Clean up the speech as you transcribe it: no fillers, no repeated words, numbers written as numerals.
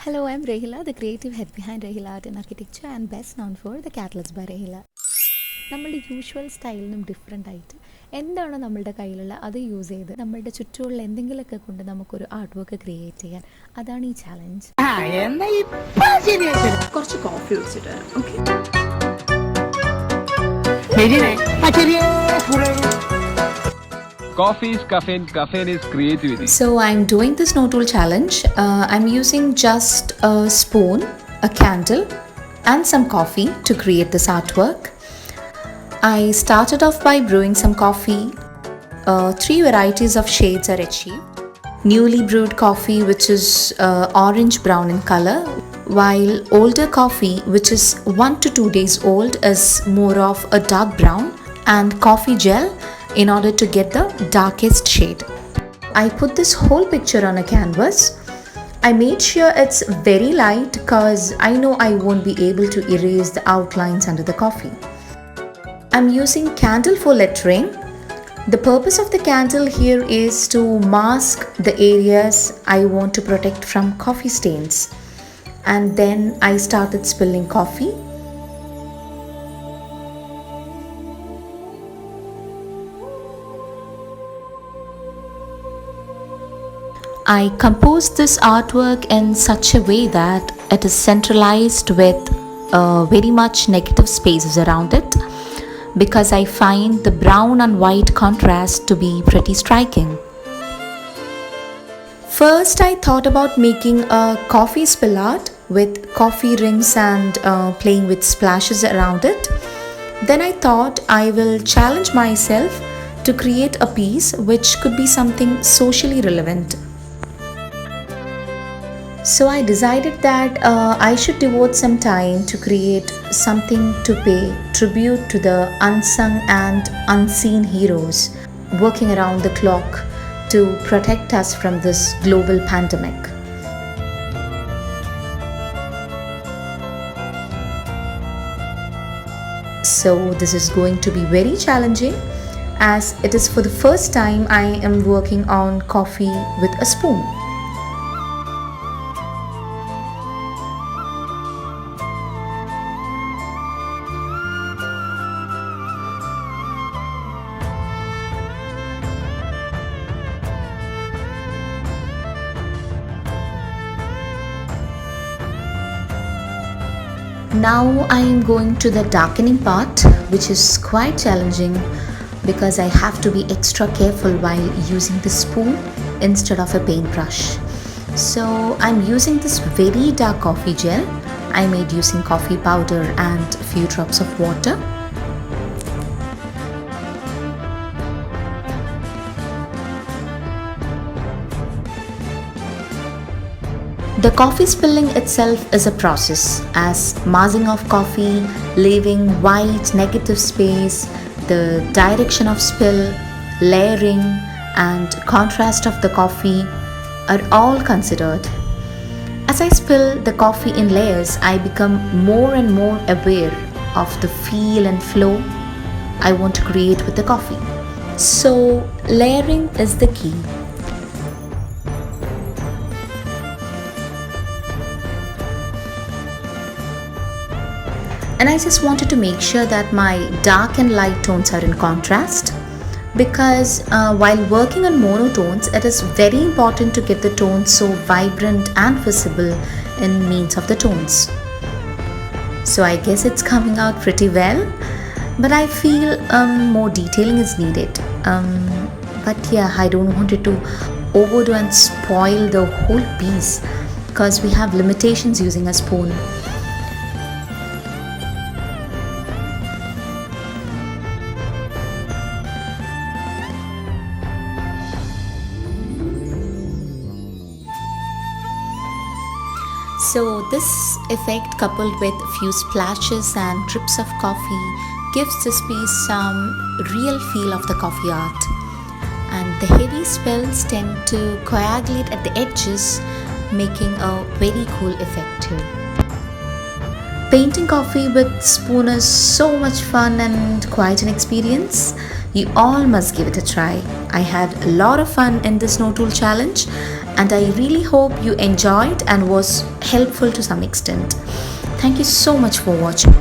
Hello, I'm Rahila, the creative head behind Rahila Art and Architecture and best known for the Catalyst by Rahila. നമ്മളുടെ usual സ്റ്റൈലിനും different ആയിട്ട് എന്താണോ നമ്മളുടെ കയ്യിലുള്ള അത് use ചെയ്ത് നമ്മളുടെ ചുറ്റുമുള്ള എന്തെങ്കിലുമൊക്കെ കൊണ്ട് നമുക്കൊരു ആർട്ട് വർക്ക് ക്രിയേറ്റ് ചെയ്യാൻ, അതാണ് ഈ ചാലഞ്ച്. കുറച്ച് കോഫി കുടിച്ചിട്ട് okay. Coffee is caffeine, caffeine is creativity. So I'm doing this no-tool challenge. I'm using just a spoon, a candle and some coffee to create this artwork. I started off by brewing some coffee. 3 varieties of shades are achieved. Newly brewed coffee, which is orange brown in color, while older coffee, which is 1 to 2 days old, is more of a dark brown, and coffee gel in order to get the darkest shade. I put this whole picture on a canvas. I made sure it's very light because I know I won't be able to erase the outlines under the coffee. I'm using candle for lettering. The purpose of the candle here is to mask the areas I want to protect from coffee stains. And then I started spilling coffee. I composed this artwork in such a way that it is centralized with very much negative spaces around it, because I find the brown and white contrast to be pretty striking. First, I thought about making a coffee spill art with coffee rings and playing with splashes around it. Then I thought I will challenge myself to create a piece which could be something socially relevant. So I decided that I should devote some time to create something to pay tribute to the unsung and unseen heroes working around the clock to protect us from this global pandemic. So this is going to be very challenging, as it is for the first time I am working on coffee with a spoon. Now I am going to the darkening part, which is quite challenging because I have to be extra careful while using the spoon instead of a paintbrush. So I'm using this very dark coffee gel I made using coffee powder and a few drops of water. The coffee spilling itself is a process, as massing of coffee, leaving white negative space, the direction of spill, layering and contrast of the coffee are all considered. As I spill the coffee in layers, I become more and more aware of the feel and flow I want to create with the coffee. So layering is the key. And I just wanted to make sure that my dark and light tones are in contrast, because while working on monotones, it is very important to get the tones so vibrant and visible in means of the tones. So I guess it's coming out pretty well, but I feel more detailing is needed. But yeah, I don't want it to overdo and spoil the whole piece, because we have limitations using a spoon. So this effect, coupled with a few splashes and drips of coffee, gives this piece some real feel of the coffee art. And the heavy spills tend to coagulate at the edges, making a very cool effect too. Painting coffee with spoon is so much fun and quite an experience. You all must give it a try. I had a lot of fun in this no tool challenge, and I really hope you enjoyed and was helpful to some extent. Thank you so much for watching.